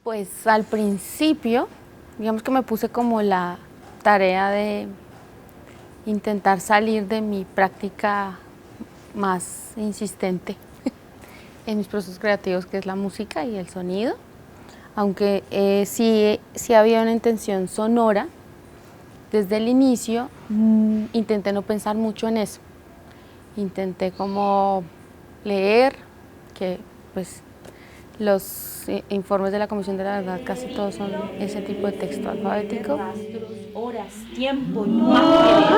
Pues al principio, digamos que me puse como la tarea de intentar salir de mi práctica más insistente en mis procesos creativos, que es la música y el sonido, aunque sí había una intención sonora. Desde el inicio intenté no pensar mucho en eso, intenté como leer, que pues los informes de la Comisión de la Verdad casi todos son ese tipo de texto alfabético. Rastros, horas, tiempo, imágenes,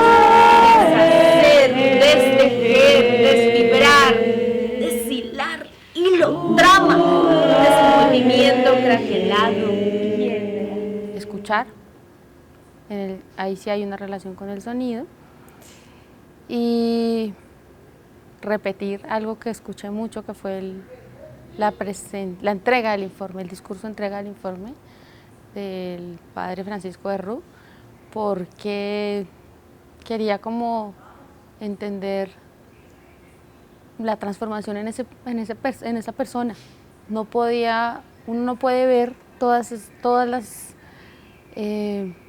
deshacer, destejer, desfibrar, deshilar, hilo, trama, desenvolvimiento, craquelado, piedra. Escuchar, ahí sí hay una relación con el sonido, y repetir algo que escuché mucho, que fue la entrega del informe, el discurso de entrega del informe del padre Francisco de Rú, porque quería como entender la transformación en esa persona. Uno no puede ver todas las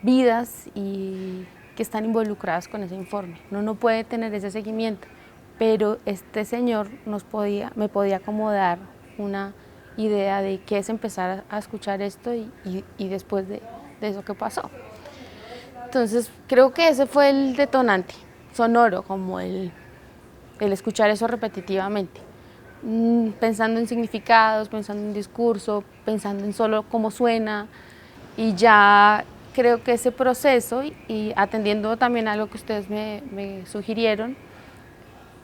vidas que están involucradas con ese informe. Uno no puede tener ese seguimiento, pero este señor me podía como dar una idea de qué es empezar a escuchar esto y después de eso que pasó. Entonces creo que ese fue el detonante sonoro, como el escuchar eso repetitivamente, pensando en significados, pensando en discurso, pensando en solo cómo suena, y ya creo que ese proceso, y atendiendo también a algo que ustedes me sugirieron,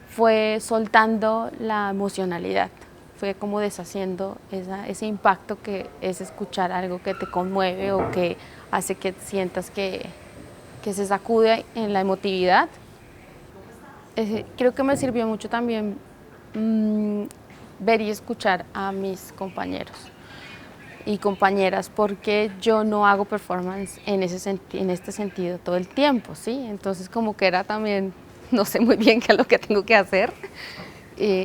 fue soltando la emocionalidad, fue como deshaciendo ese impacto que es escuchar algo que te conmueve o que hace que sientas que se sacude en la emotividad. Creo que me sirvió mucho también ver y escuchar a mis compañeros y compañeras, porque yo no hago performance en este sentido todo el tiempo, ¿sí? Entonces como que era también, no sé muy bien qué es lo que tengo que hacer,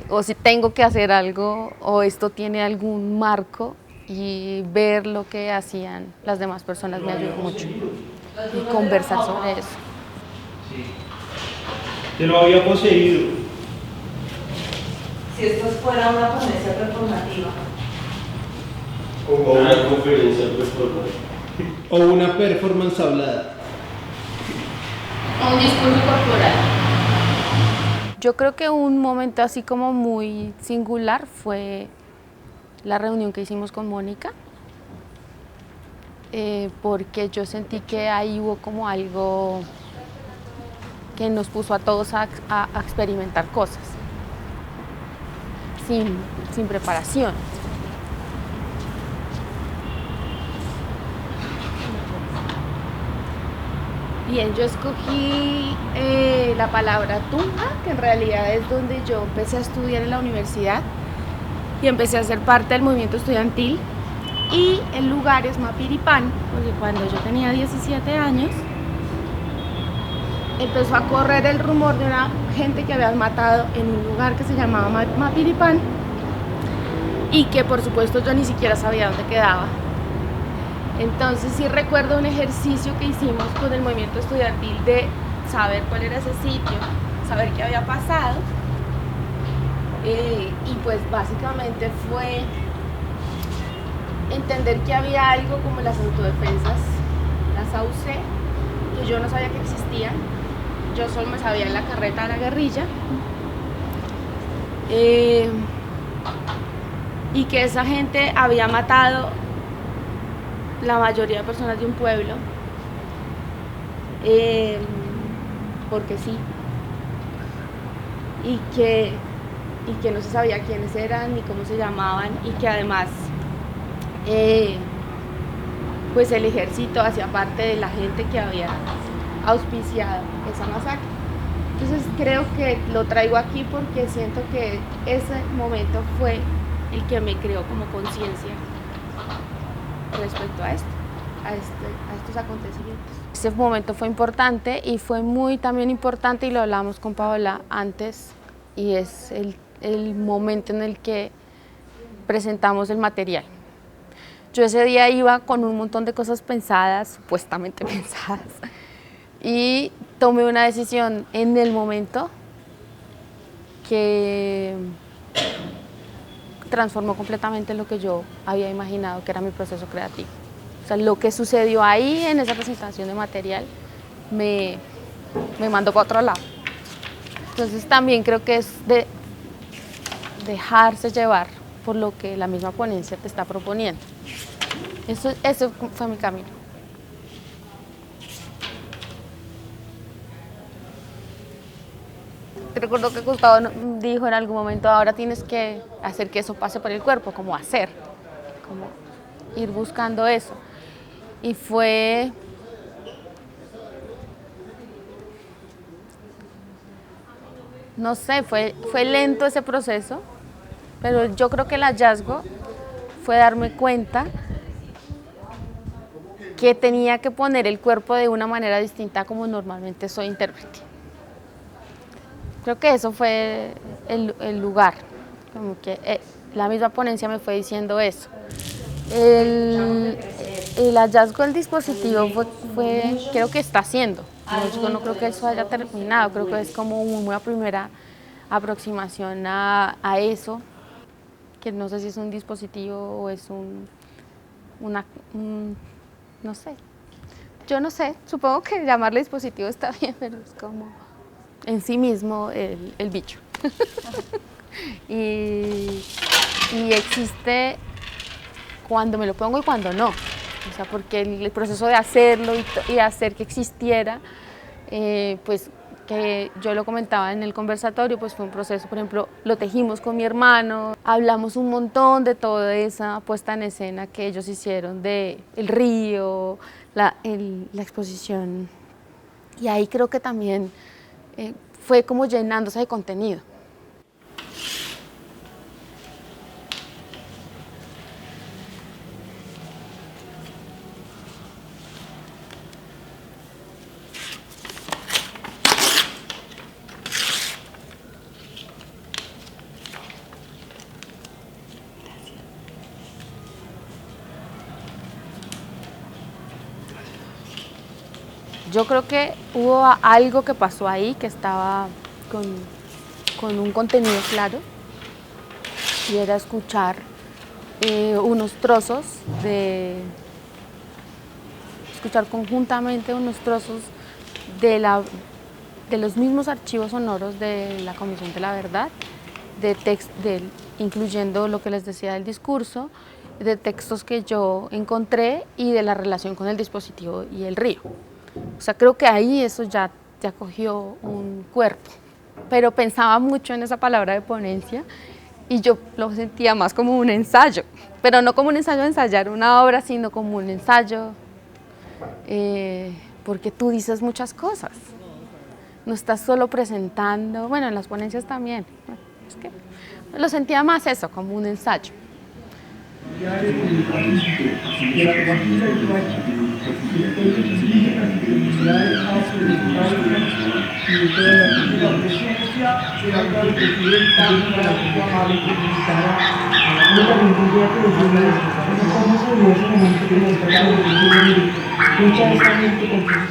o si tengo que hacer algo, o esto tiene algún marco, y ver lo que hacían las demás personas me ayudó mucho, y conversar sobre eso. Sí. Te lo había poseído. Si esto fuera una ponencia performativa. O una conferencia performance. O una performance hablada. O un discurso corporal. Yo creo que un momento así como muy singular fue la reunión que hicimos con Mónica, porque yo sentí que ahí hubo como algo que nos puso a todos a experimentar cosas, sin preparación. Bien, yo escogí la palabra tumba, que en realidad es donde yo empecé a estudiar en la universidad y empecé a ser parte del movimiento estudiantil, y el lugar es Mapiripán, porque cuando yo tenía 17 años empezó a correr el rumor de una gente que habían matado en un lugar que se llamaba Mapiripán, y que por supuesto yo ni siquiera sabía dónde quedaba. Entonces sí recuerdo un ejercicio que hicimos con el movimiento estudiantil de saber cuál era ese sitio, saber qué había pasado, y pues básicamente fue entender que había algo como las autodefensas, las AUC, que yo no sabía que existían. Yo solo me sabía en la carreta de la guerrilla, y que esa gente había matado la mayoría de personas de un pueblo, porque sí, y que no se sabía quiénes eran ni cómo se llamaban, y que además pues el ejército hacía parte de la gente que había auspiciado esa masacre. Entonces creo que lo traigo aquí porque siento que ese momento fue el que me creó como conciencia respecto a estos acontecimientos. Ese momento fue importante, y fue muy también importante, y lo hablamos con Paola antes, y es el momento en el que presentamos el material. Yo ese día iba con un montón de cosas pensadas, supuestamente pensadas, y tomé una decisión en el momento que transformó completamente lo que yo había imaginado que era mi proceso creativo. O sea, lo que sucedió ahí en esa presentación de material me mandó para otro lado. Entonces también creo que es de dejarse llevar por lo que la misma ponencia te está proponiendo. Eso fue mi camino. Recuerdo que Gustavo dijo en algún momento, ahora tienes que hacer que eso pase por el cuerpo, como ir buscando eso. Y fue no sé, fue lento ese proceso, pero yo creo que el hallazgo fue darme cuenta que tenía que poner el cuerpo de una manera distinta como normalmente soy intérprete. Creo que eso fue el lugar, como que la misma ponencia me fue diciendo eso. El hallazgo del dispositivo creo que está haciendo. Yo no creo que eso haya terminado, creo que es como una primera aproximación a eso, que no sé si es un dispositivo o es no sé. Yo no sé, supongo que llamarle dispositivo está bien, pero es como en sí mismo el bicho. y existe cuando me lo pongo y cuando no. O sea, porque el proceso de hacerlo y hacer que existiera, pues que yo lo comentaba en el conversatorio, pues fue un proceso, por ejemplo, lo tejimos con mi hermano, hablamos un montón de toda esa puesta en escena que ellos hicieron de el río, la exposición, y ahí creo que también fue como llenándose de contenido. Yo creo que hubo algo que pasó ahí que estaba con un contenido claro, y era escuchar unos trozos escuchar conjuntamente unos trozos de los mismos archivos sonoros de la Comisión de la Verdad, incluyendo lo que les decía del discurso, de textos que yo encontré y de la relación con el dispositivo y el río. O sea, creo que ahí eso ya cogió un cuerpo, pero pensaba mucho en esa palabra de ponencia y yo lo sentía más como un ensayo, pero no como un ensayo de ensayar una obra, sino como un ensayo, porque tú dices muchas cosas, no estás solo presentando, bueno, en las ponencias también, es que lo sentía más eso, como un ensayo.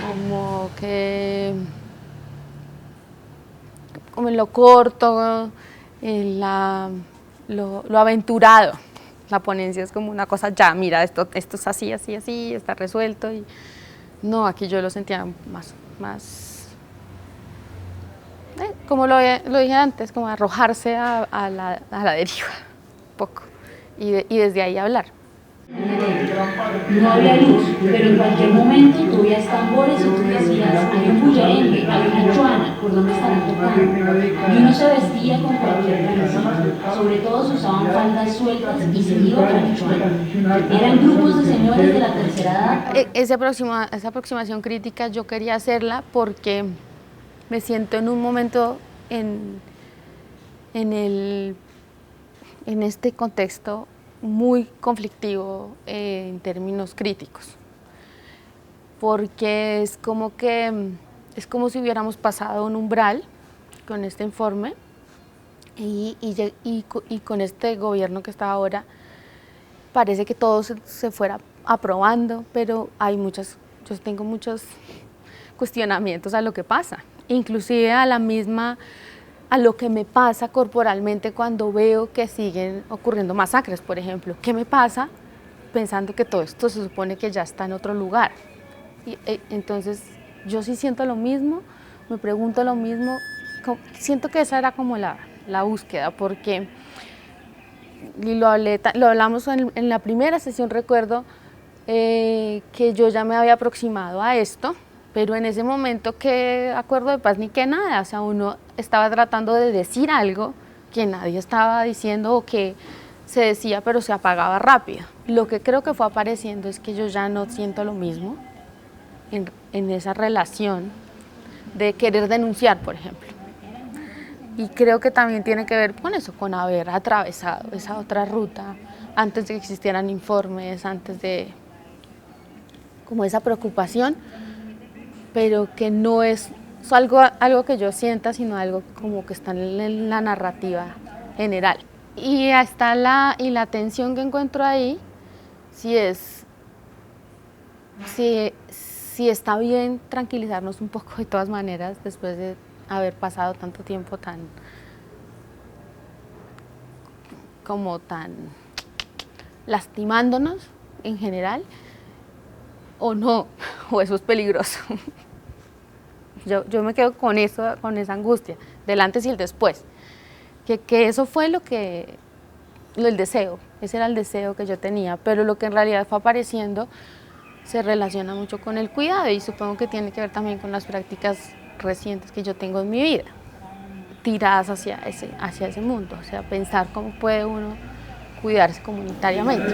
Como que como en lo corto, en lo aventurado. La ponencia es como una cosa ya, mira, esto es así, así, así, está resuelto. Y no, aquí yo lo sentía más como lo dije antes, como arrojarse a la deriva, un poco, y desde ahí hablar. No había luz, pero en cualquier momento tú veías tambores y tú decías, hay un bullerengue, hay una chuana, ¿por dónde estarán tocando? Y uno se vestía con cualquier canción, sobre todo se usaban faldas sueltas y se iba para la chuana. Eran grupos de señores de la tercera edad. Esa aproximación crítica yo quería hacerla porque me siento en un momento en este contexto muy conflictivo en términos críticos, porque es como si hubiéramos pasado un umbral con este informe y con este gobierno que está ahora, parece que todo se fuera aprobando, pero yo tengo muchos cuestionamientos a lo que pasa, inclusive a lo que me pasa corporalmente cuando veo que siguen ocurriendo masacres, por ejemplo. ¿Qué me pasa pensando que todo esto se supone que ya está en otro lugar? Entonces yo sí siento lo mismo, me pregunto lo mismo, siento que esa era como la búsqueda, porque y lo hablamos en la primera sesión, recuerdo que yo ya me había aproximado a esto, pero en ese momento qué acuerdo de paz ni qué nada, o sea, uno estaba tratando de decir algo que nadie estaba diciendo o que se decía pero se apagaba rápido. Lo que creo que fue apareciendo es que yo ya no siento lo mismo en esa relación de querer denunciar, por ejemplo. Y creo que también tiene que ver con eso, con haber atravesado esa otra ruta antes de que existieran informes, antes de como esa preocupación, pero que no es algo que yo sienta, sino algo como que está en la narrativa general. Y está la tensión que encuentro ahí, si está bien tranquilizarnos un poco de todas maneras después de haber pasado tanto tiempo tan lastimándonos en general, o no, o eso es peligroso. Yo me quedo con eso, con esa angustia, del antes y el después, que eso fue el deseo, ese era el deseo que yo tenía, pero lo que en realidad fue apareciendo se relaciona mucho con el cuidado y supongo que tiene que ver también con las prácticas recientes que yo tengo en mi vida, tiradas hacia ese mundo, o sea, pensar cómo puede uno cuidarse comunitariamente.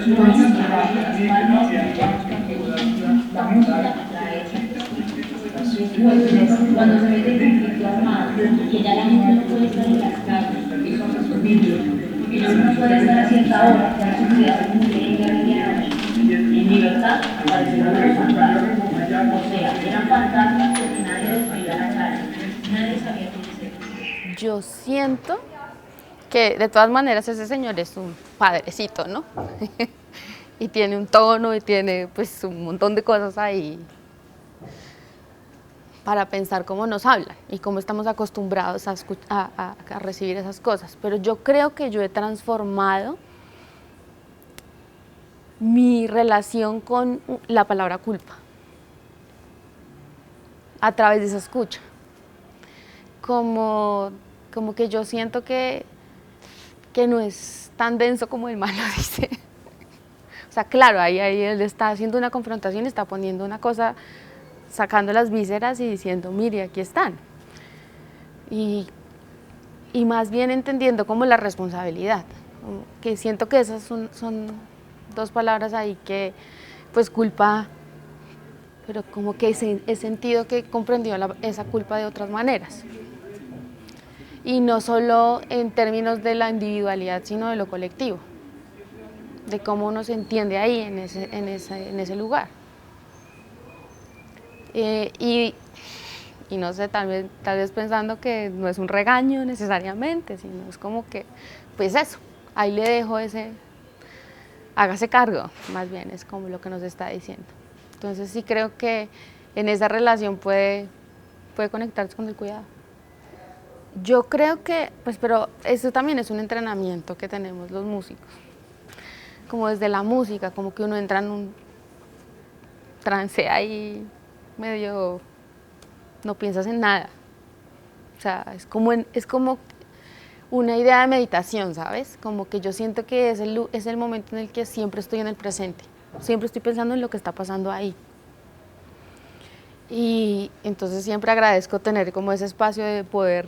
Cuando se mete el conflicto armado, que ya la gente no puede estar en las calles, porque son sus vídeos, porque ya uno no puede estar a cierta hora, ya su cuidado como que en la en libertad, aparecieron los fantasmas. O sea, eran fantasmas porque nadie les veía la cara, nadie sabía qué hacer. Yo siento que de todas maneras ese señor es un padrecito, ¿no? Y tiene un tono y tiene pues un montón de cosas ahí para pensar cómo nos hablan y cómo estamos acostumbrados a recibir esas cosas. Pero yo creo que yo he transformado mi relación con la palabra culpa a través de esa escucha. Como que yo siento que no es tan denso como el man lo dice. O sea, claro, ahí él está haciendo una confrontación, está poniendo una cosa, sacando las vísceras y diciendo, mire, aquí están. Y más bien entendiendo como la responsabilidad, que siento que esas son dos palabras ahí que, pues culpa, pero como que he sentido que comprendió esa culpa de otras maneras. Y no solo en términos de la individualidad, sino de lo colectivo, de cómo uno se entiende ahí, en ese lugar. Y no sé, tal vez pensando que no es un regaño necesariamente, sino es como que, pues eso, ahí le dejo hágase cargo, más bien, es como lo que nos está diciendo. Entonces sí creo que en esa relación puede conectarse con el cuidado. Yo creo que, pues, pero eso también es un entrenamiento que tenemos los músicos, como desde la música, como que uno entra en un trance ahí medio, no piensas en nada, o sea, es como una idea de meditación, ¿sabes? Como que yo siento que es el momento en el que siempre estoy en el presente, siempre estoy pensando en lo que está pasando ahí. Y entonces siempre agradezco tener como ese espacio de poder,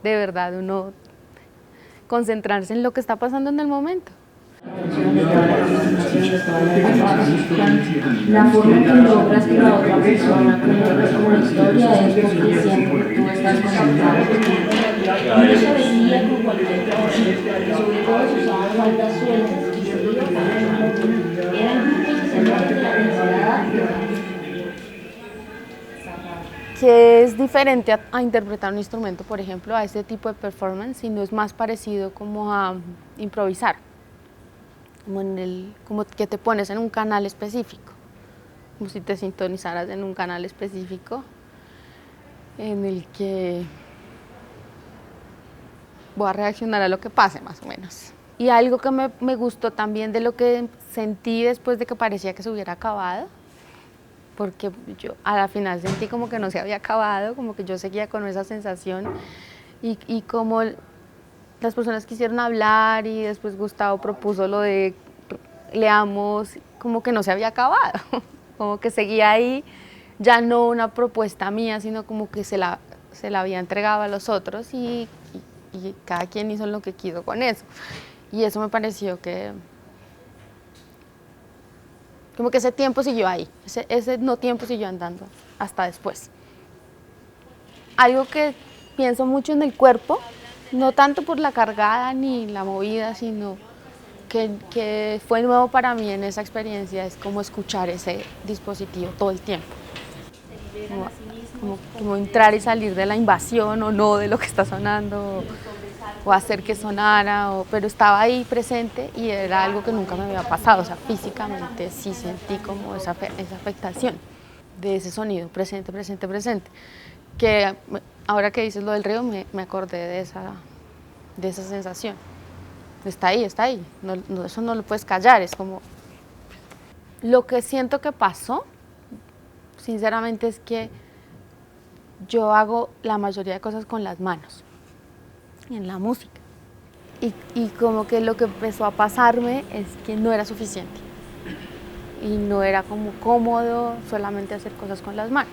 de verdad, uno concentrarse en lo que está pasando en el momento. La forma en que logras que la otra persona conozca como historia es porque siempre tú estás conectado con ella. No se vestía con cualquier cosa, y sobre todo se usaban faldas sueltas y se iba para el eran grupos sacerdotes de la temporada. Que es diferente a interpretar un instrumento, por ejemplo, a este tipo de performance, sino es más parecido como a improvisar. como que te pones en un canal específico, como si te sintonizaras en un canal específico en el que voy a reaccionar a lo que pase, más o menos. Y algo que me gustó también de lo que sentí después de que parecía que se hubiera acabado, porque yo a la final sentí como que no se había acabado, como que yo seguía con esa sensación, y como las personas quisieron hablar y después Gustavo propuso lo de leamos, como que no se había acabado, como que seguía ahí, ya no una propuesta mía, sino como que se la había entregado a los otros y cada quien hizo lo que quiso con eso. Y eso me pareció que como que ese tiempo siguió ahí, ese no tiempo siguió andando hasta después. Algo que pienso mucho en el cuerpo, no tanto por la cargada ni la movida, sino que fue nuevo para mí en esa experiencia, es como escuchar ese dispositivo todo el tiempo. Como entrar y salir de la invasión o no de lo que está sonando, o hacer que sonara, pero estaba ahí presente y era algo que nunca me había pasado, o sea, físicamente sí sentí como esa afectación de ese sonido, presente, presente, presente, que ahora que dices lo del río me acordé de esa sensación. Está ahí, eso no lo puedes callar, es como... Lo que siento que pasó, sinceramente, es que yo hago la mayoría de cosas con las manos, en la música. Y como que lo que empezó a pasarme es que no era suficiente. Y no era como cómodo solamente hacer cosas con las manos.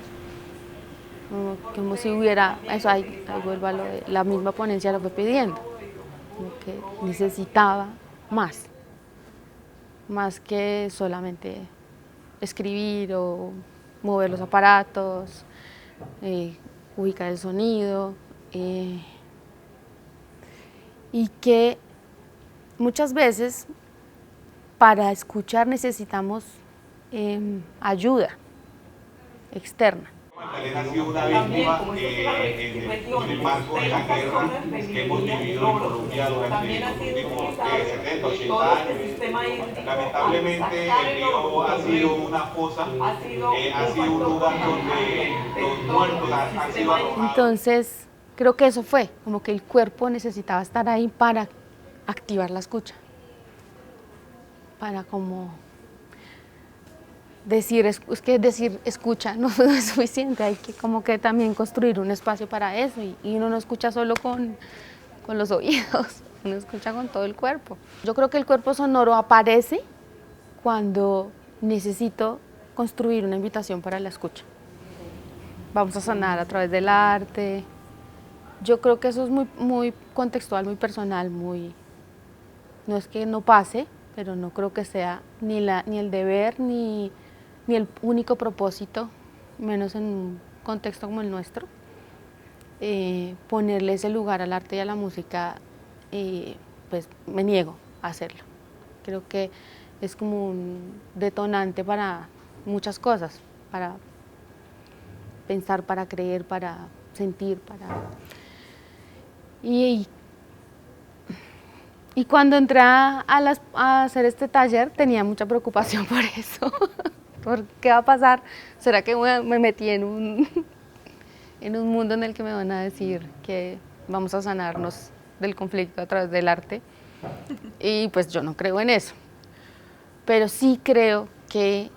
Como si hubiera, eso ahí vuelvo a lo de la misma ponencia lo fue pidiendo. Como que necesitaba más que solamente escribir o mover los aparatos, ubicar el sonido, y que muchas veces para escuchar necesitamos ayuda externa. Magdalena ha sido una víctima en el marco de la guerra que hemos vivido en Colombia durante los últimos 70, 80 años. Lamentablemente el río ha sido una fosa, ha sido un lugar donde los muertos han sido arrojados. Entonces creo que eso fue, como que el cuerpo necesitaba estar ahí para activar la escucha, para como... decir escucha no es suficiente, hay que como que también construir un espacio para eso y uno no escucha solo con los oídos, uno escucha con todo el cuerpo. Yo creo que el cuerpo sonoro aparece cuando necesito construir una invitación para la escucha. Vamos a sonar a través del arte. Yo creo que eso es muy contextual, muy personal, no es que no pase, pero no creo que sea ni el deber ni el único propósito, menos en un contexto como el nuestro, ponerle ese lugar al arte y a la música, pues me niego a hacerlo. Creo que es como un detonante para muchas cosas, para pensar, para creer, para sentir, Y cuando entré a hacer este taller tenía mucha preocupación por eso. ¿Por qué va a pasar? ¿Será que me metí en un mundo en el que me van a decir que vamos a sanarnos del conflicto a través del arte? Y pues yo no creo en eso. Pero sí creo que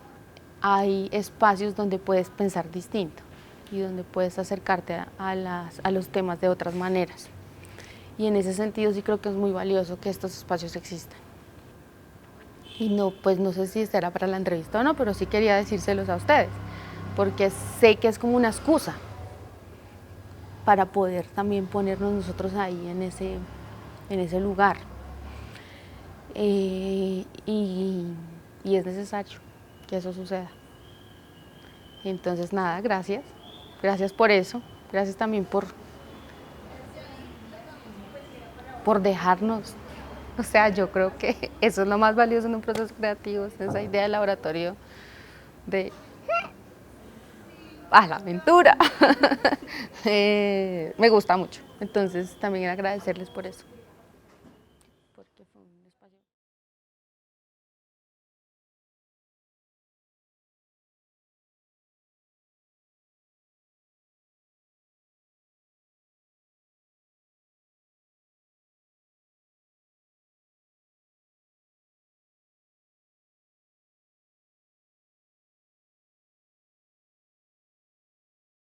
hay espacios donde puedes pensar distinto y donde puedes acercarte a los temas de otras maneras. Y en ese sentido sí creo que es muy valioso que estos espacios existan. Y pues no sé si será para la entrevista o no, pero sí quería decírselos a ustedes, porque sé que es como una excusa para poder también ponernos nosotros ahí en ese lugar. Y es necesario que eso suceda. Entonces nada, gracias por eso, gracias también por dejarnos. O sea, yo creo que eso es lo más valioso en un proceso creativo, es esa idea del laboratorio de la aventura. Me gusta mucho, entonces también agradecerles por eso.